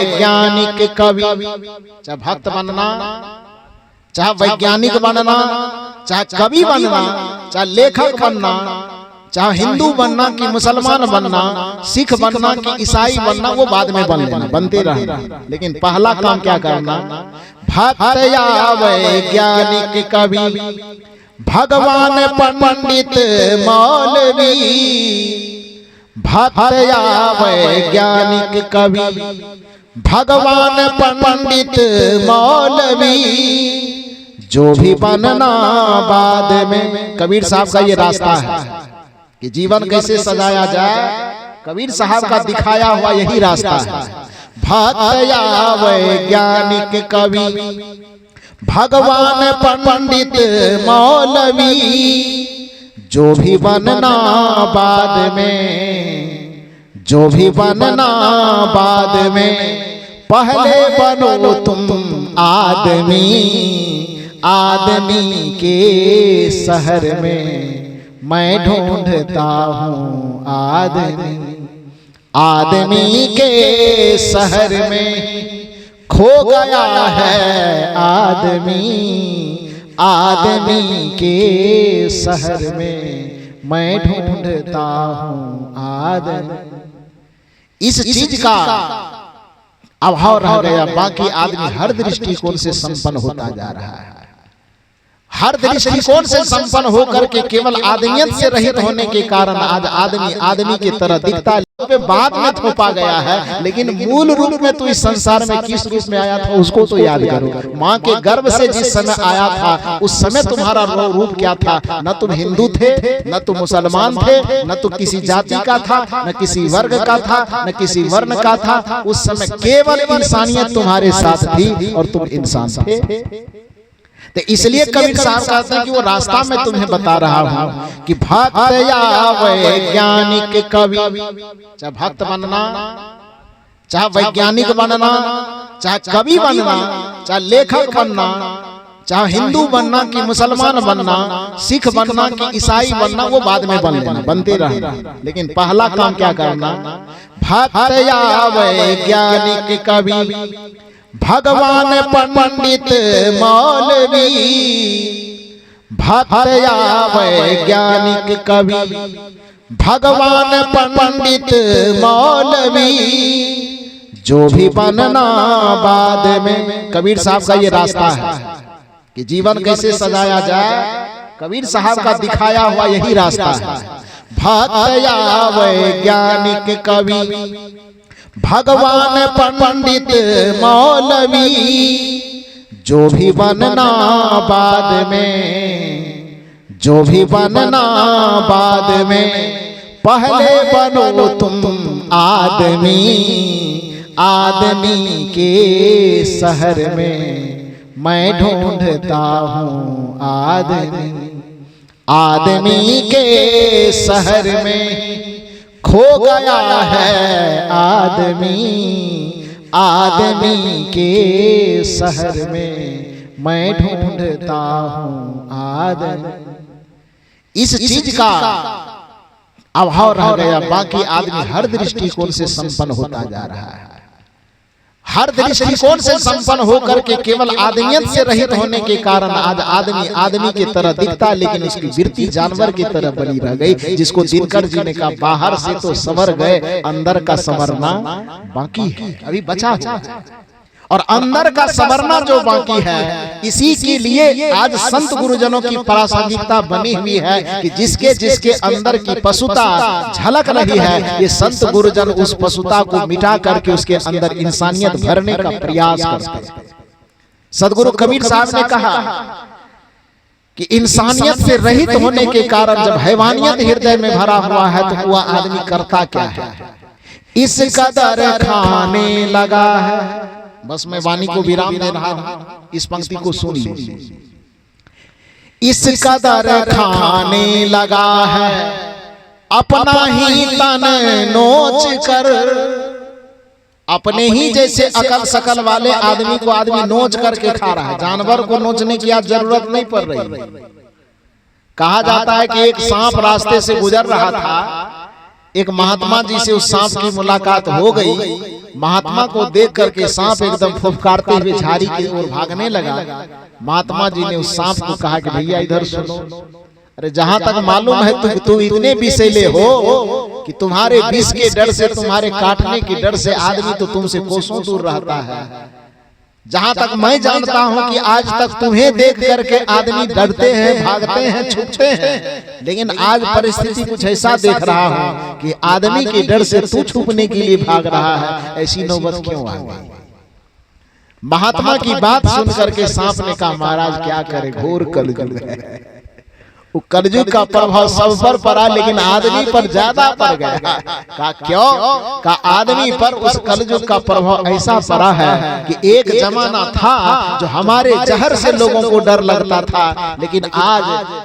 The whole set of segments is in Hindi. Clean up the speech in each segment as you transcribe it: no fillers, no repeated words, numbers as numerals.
वैज्ञानिक कवि, चाहे भक्त बनना, चाहे वैज्ञानिक बनना, चाहे कवि बनना, चाहे लेखक बनना, चाहे हिंदू बनना कि मुसलमान बनना, सिख बनना कि ईसाई बनना, वो बाद में बन लेना, बनते रहना, लेकिन पहला काम क्या करना, भक्त या वैज्ञानिक कवि, भगवान पंडित मौलवी, भक्त या वैज्ञानिक कवि, भगवान पंडित मौलवी, जो भी बनना बाद में। कबीर साहब का ये रास्ता है कि जीवन कैसे सजाया जाए, कबीर साहब का दिखाया हुआ यही रास्ता है। भक्त या वैज्ञानिक कवि, भगवान पंडित मौलवी, जो भी बनना बाद में, जो भी बनना बाद में, पहले बनो तुम आदमी, आदमी के शहर में मैं ढूंढता हूँ आदमी, आदमी के शहर में खो गया है आदमी, आदमी के शहर में मैं ढूंढता हूँ आदमी। इस चीज का अभाव रह गया, बाकी आदमी हर दृष्टिकोण से संपन्न होता जा रहा है, हर दृष्टिकोण से संपन्न होकर के केवल आदमियत से रहित होने के कारण आज आदमी आदमी की तरह दिखता है। बाद में थोपा गया है, लेकिन मूल रूप में तो इस संसार में किस रूप में आया था उसको तो याद करो। माँ के गर्भ से जिस समय आया था उस समय तुम्हारा रूप क्या था? न तुम हिंदू थे, न तुम मुसलमान थे, न तुम किसी जाति का था, न किसी वर्ग का था, न किसी वर्ण का था। उस समय केवल इंसानियत तुम्हारे साथ थी और तुम इंसान थे। तो इसलिए कबीर साहब कहते हैं कि वो रास्ता मैं तुम्हें बता रहा हूँ कि भक्त या वैज्ञानिक कवि, चाहे भक्त बनना, चाहे वैज्ञानिक बनना, चाहे कवि बनना, चाहे लेखक बनना, चाहे हिंदू बनना कि मुसलमान बनना, सिख बनना कि ईसाई बनना, वो बाद में बन लेना, बनते रहना, लेकिन पहला काम क्या करना, भक्त या वैज्ञानिक कवि, भगवान पंडित मौलवी, भक्त या वैज्ञानिक कवि, भगवान पंडित मौलवी, जो भी बनना बाद में। कबीर साहब का ये रास्ता है कि जीवन कैसे सजाया जाए, कबीर साहब का दिखाया हुआ यही रास्ता है। भक्त या वैज्ञानिक कवि, भगवान पंडित मौलवी, जो भी बनना बाद में, जो भी बनना बाद में, पहले बनो तुम आदमी, आदमी के शहर में मैं ढूंढता हूँ आदमी, आदमी के शहर में खो गया है आदमी, आदमी के शहर में मैं ढूंढता हूँ आदमी। इस चीज का अभाव रह गया, बाकी आदमी हर दृष्टिकोण से संपन्न होता जा रहा है, हर दृष्टिकोण से संपन्न होकर के केवल आदमियत से रहित होने के कारण आज आदमी आदमी की तरह दिखता है, लेकिन उसकी वृत्ति जानवर की तरह बनी रह गई। जिसको दिनकर जी ने कहा बाहर से तो संवर गए, अंदर का संवरना बाकी है, अभी बचा है। और अंदर का संवरना जो बाकी है, इसी के लिए आज संत गुरुजनों की प्रासंगिकता बनी हुई है कि जिसके जिसके अंदर की पशुता झलक रही है, ये संत गुरुजन उस पशुता को मिटा करके उसके अंदर इंसानियत भरने का प्रयास करते हैं। सदगुरु कबीर साहब ने कहा कि इंसानियत से रहित होने के कारण जब हैवानियत हृदय में भरा हुआ है तो वह आदमी करता क्या है? इस कदर खाने लगा है। बस मैं वाणी को विराम दे रहा हूं, इस पंक्ति को सुन लीजिए। इस कदर खाने लगा है, अपना ही तन नोच कर, अपने ही जैसे अकल सकल वाले आदमी को आदमी नोच करके खा रहा है। जानवर को नोचने की आज जरूरत नहीं पड़ रही। कहा जाता है कि एक सांप रास्ते से गुजर रहा था, एक महात्मा जी से उस सांप की मुलाकात हो गई। महात्मा को देख करके सांप एकदम फुफकारते हुए झाड़ी की ओर भागने लगा। महात्मा जी ने उस सांप को कहा कि भैया इधर सुनो, अरे जहां तक मालूम है तुम इतने विषैले हो कि तुम्हारे विष के डर से, तुम्हारे काटने के डर से आदमी तो तुमसे कोसों दूर रहता है। जहां तक मैं जानता हूं कि आज तक तुम्हें देख करके आदमी डरते हैं, भागते हैं, छुपते हैं, लेकिन आज परिस्थिति कुछ ऐसा देख रहा हूं कि आदमी के डर से तू छुपने के लिए भाग रहा है। ऐसी नौबत क्यों आ गई? महात्मा की बात सुन करके सांप ने कहा, महाराज क्या करे, घोर कलयुग है। वो कलयुग का प्रभाव सब पर पड़ा, लेकिन आदमी पर ज्यादा पड़ गया। का क्यों? का आदमी पर उस कलयुग का प्रभाव ऐसा पड़ा है कि एक जमाना था जो हमारे जहर से लोगों को डर लगता था, लेकिन आज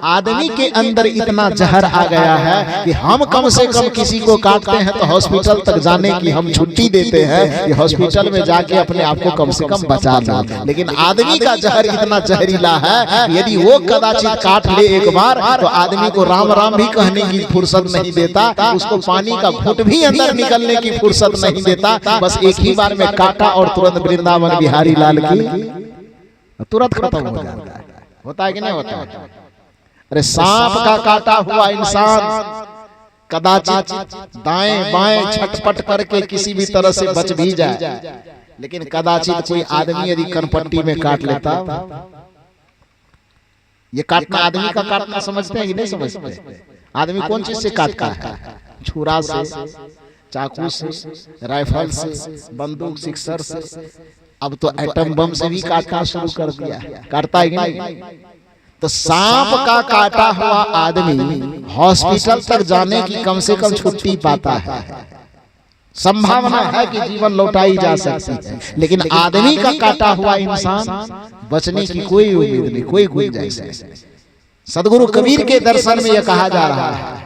आदमी के अंदर इतना जहर आ गया है कि हम कम से कम किसी को काटते हैं तो हॉस्पिटल तक जाने की हम छुट्टी देते हैं कि हॉस्पिटल में जाके अपने आप को कम से कम बचा लो। लेकिन आदमी का जहर इतना जहरीला है, यदि वो कदाचित काट ले एक बार तो आदमी को राम राम भी कहने की फुर्सत नहीं देता, उसको पानी का घूंट भी अंदर निकलने की फुर्सत नहीं देता। बस एक ही बार में काटा और तुरंत वृंदावन बिहारी लाल की तुरंत खत्म हो जाता है। होता है कि नहीं होता? अरे सांप का काटा हुआ इंसान कदाचित दाएं बाएं छटपट करके किसी भी तरह से बच भी जाए, लेकिन कदाचित कोई आदमी यदि कनपट्टी में काट लेता, ये काटना आदमी का काटना समझते हैं कि नहीं समझते? आदमी कौन चीज से काटता है? छुरा से, चाकू से, राइफल से, बंदूक सिक्सर से, अब तो एटम बम से भी काटना शुरू कर दिया। काटता है कि नहीं? तो सांप का काटा हुआ आदमी हॉस्पिटल तक जाने की कम से कम छुट्टी पाता है, संभावना है कि जीवन लौटाई जा सकती है, लेकिन आदमी का काटा हुआ इंसान बचने की कोई उम्मीद नहीं, कोई गुंजाइश नहीं। सदगुरु कबीर के दर्शन में यह कहा जा रहा है,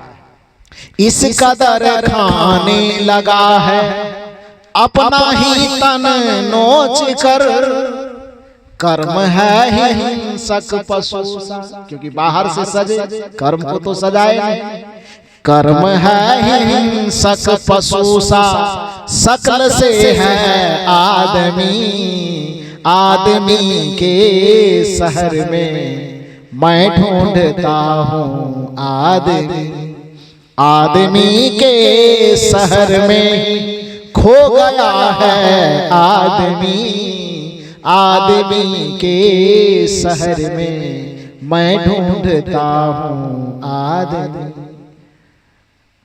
इस कदर खाने लगा है अपना ही तन नोच कर, कर्म है हिंसक पशु सा। क्योंकि बाहर से सजे, कर्म को तो सजाए नहीं। कर्म है हिंसक पशु सा, सकल से है आदमी, आदमी के शहर में मैं ढूंढता हूँ आदमी, आदमी के शहर में खो गया है आदमी, आदमी के शहर में मैं ढूंढता हूँ आदमी।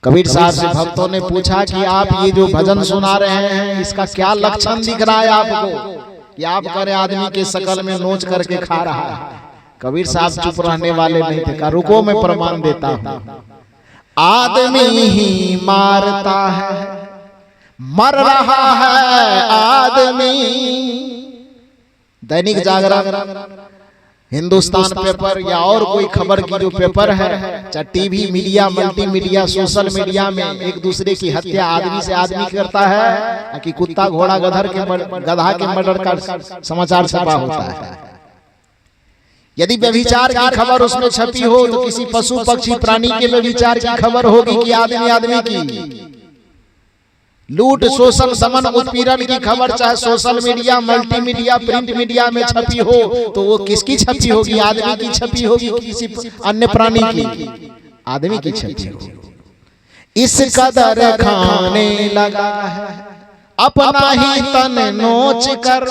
कबीर साहब से भक्तों ने पूछा कि आप ये जो भजन सुना रहे हैं इसका क्या लक्षण दिख रहा है आपको, कि आप कह रहे आदमी के शकल में नोच करके खा रहा है। कबीर साहब चुप रहने वाले नहीं थे, कहा रुको मैं प्रमाण देता हूँ। आदमी ही मारता है, मर रहा है आदमी। दैनिक जागरण, हिंदुस्तान पेपर या और कोई खबर की जो पेपर है, चाहे TV media, multi media, social media में एक दूसरे की हत्या आदमी से आदमी करता है कि कुत्ता घोड़ा गधा के मर्डर का समाचार छपा होता है। यदि व्यभिचार की खबर उसमें छपी हो तो किसी पशु पक्षी प्राणी के व्यभिचार की खबर होगी कि आदमी आदमी की। लूट शोषण दमन उत्पीड़न की खबर चाहे social media, multi media, print media में छपी हो तो वो किसकी छपी होगी? आदमी की छपी होगी, किसी अन्य प्राणी की? आदमी की छपी होगी। इस कदर खाने लगा है अपना ही तन नोच कर,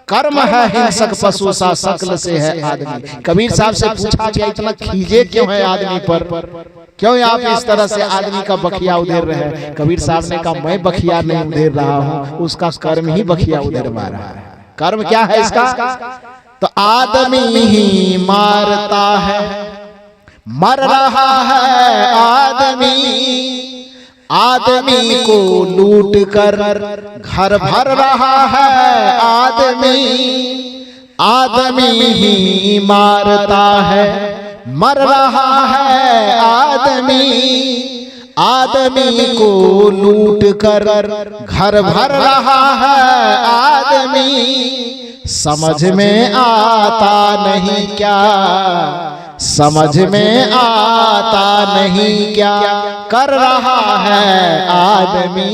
कर्म है हिंसक पशु सा, शकल से है आदमी। कबीर साहब से पूछा गया इतना खीजे क्यों है आदमी पर, क्यों आप इस तरह से आदमी का बखिया उधेर रहे हैं? कबीर साहब ने कहा मैं बखिया नहीं उधेर रहा हूं, उसका कर्म ही बखिया उधेरवा रहा है। कर्म क्या है इसका? तो आदमी ही मारता है, मर रहा है आदमी, आदमी को लूट कर घर भर रहा है आदमी, आदमी ही मारता है, मर रहा है आदमी, आदमी को लूट कर घर भर रहा है आदमी। समझ में आता नहीं क्या, समझ में आता नहीं क्या कर रहा है आदमी,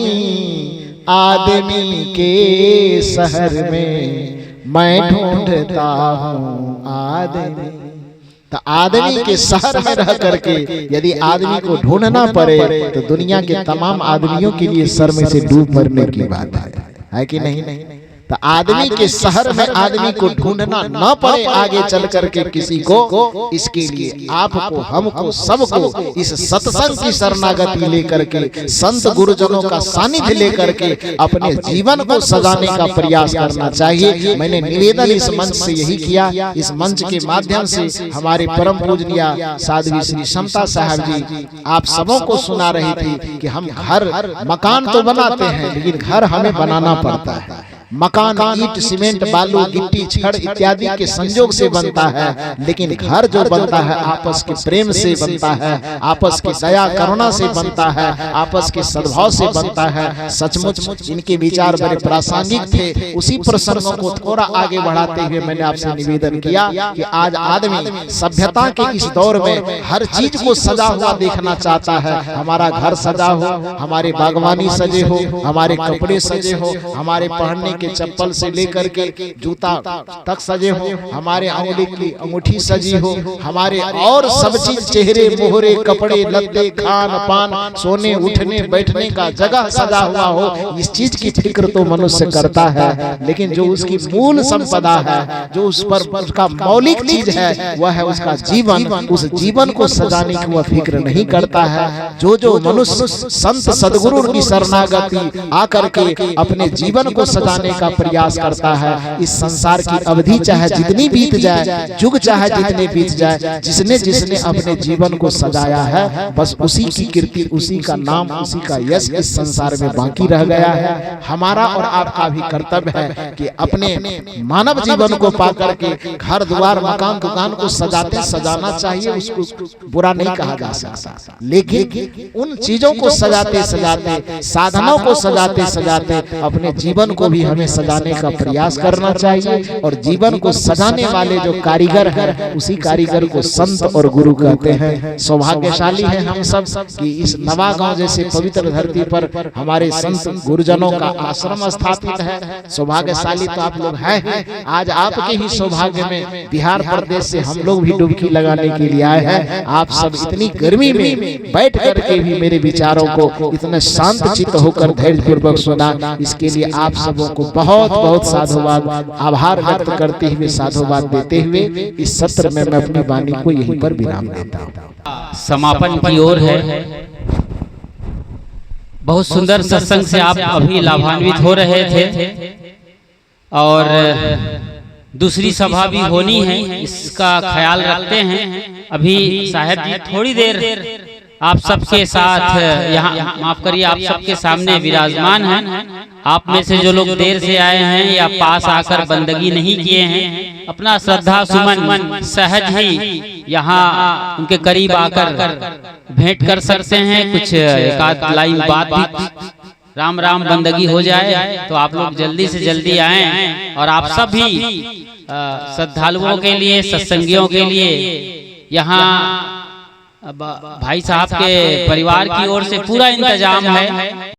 आदमी के शहर में मैं ढूंढता हूँ आदमी। तो आदमी के शहर में रह करके यदि आदमी को ढूंढना पड़े तो दुनिया के तमाम आदमियों के लिए सर में से डूब मरने की बात है कि नहीं? तो आदमी के शहर में आदमी को ढूंढना न पड़े आगे चल करके किसी को, इसके लिए आपको, हमको, सबको इस सत्संग की शरणागति लेकर के, संत गुरुजनों का सानिध्य लेकर के अपने जीवन को सजाने का प्रयास करना चाहिए। मैंने निवेदन इस मंच से यही किया। इस मंच के माध्यम से हमारे परम पूजनीय साध्वी श्री समता साहब जी आप सबों को सुना रही थी कि हम घर मकान तो बनाते हैं लेकिन घर हमें बनाना पड़ता है। मकान ईंट, सीमेंट, बालू, गिट्टी, छड़ इत्यादि के संयोग से बनता है, लेकिन घर जो बनता है आपस के प्रेम से बनता है, आपस की दया करुणा से बनता है, आपस के सद्भाव से बनता है। सचमुच इनके विचार बड़े प्रासंगिक थे। उसी प्रसंगों को थोड़ा आगे बढ़ाते हुए मैंने आपसे निवेदन किया कि आज आदमी सभ्यता के इस दौर में हर चीज को सजा हुआ देखना चाहता है। हमारा घर सजा हो, हमारी बागवानी सजे हो, हमारे कपड़े सजे हो, हमारे पहनने के चप्पल से लेकर के जूता तक सजे हो, हमारे अंगुली की अंगूठी सजी हो, हमारे और सब चीज, चेहरे, मोहरे, कपड़े लत्ते, खान पान, सोने उठने बैठने का जगह सजा हुआ हो। इस चीज की फिक्र तो मनुष्य करता है, लेकिन जो उसकी मूल संपदा है, जो उस पर उसका मौलिक चीज है, वह है उसका जीवन। उस जीवन को सजाने की वह फिक्र नहीं करता है। जो मनुष्य संत सदगुरु की शरणागति आकर के अपने जीवन को सजाने का प्रयास करता है, इस संसार की अवधि चाहे जितनी बीत जाए, युग चाहे जितने बीत जाए, जिसने जिसने अपने जीवन को सजाया है बस उसी की कीर्ति, उसी का नाम, उसी का यश इस संसार में बाकी रह गया है। हमारा और आपका भी कर्तव्य है कि अपने मानव जीवन को पाकर के घर द्वार मकान दुकान को सजाना चाहिए, उसको बुरा नहीं कहा जा सकता, लेकिन उन चीजों को सजाते सजाते, साधनों को सजाते सजाते अपने जीवन को भी हमें सजाने का प्रयास करना चाहिए। और जीवन को सजाने वाले जो कारीगर हैं, उसी कारीगर को संत और गुरु कहते हैं। सौभाग्यशाली है हम सब कि इस नवागांव जैसे पवित्र धरती पर हमारे संत गुरुजनों का आश्रम स्थापित है। सौभाग्यशाली तो आप लोग हैं। आज आपके ही सौभाग्य में बिहार प्रदेश से हम लोग भी डुबकी लगाने के लिए आए हैं। आप सब इतनी गर्मी में बैठ करके भी मेरे विचारों को इतने शांत चित्त होकर धैर्य पूर्वक सुना, इसके लिए आप सबों को बहुत बहुत साधुवाद, आभार व्यक्त करते हुए, साधुवाद देते हुए इस सत्र में मैं अपनी वाणी को यहीं पर विराम देता हूँ। समापन की ओर है। बहुत सुंदर सत्संग से आप अभी लाभान्वित हो रहे थे और दूसरी सभा भी होनी है, इसका ख्याल रखते हैं। अभी साहब जी थोड़ी देर आप सबके साथ यहाँ, माफ करिए, आप सबके सामने विराजमान हैं। आप में से जो लोग देर से आए हैं या पास आकर बंदगी नहीं किए हैं, अपना श्रद्धा सुमन सहज ही यहाँ उनके करीब आकर भेंट कर सकते हैं। कुछ एक आध लाइन बात भी राम राम बंदगी हो जाए, तो आप लोग जल्दी से जल्दी आए। और आप सभी श्रद्धालुओं के लिए, सत्संगियों के लिए यहाँ भाई साहब के परिवार की ओर से पूरा इंतजाम है।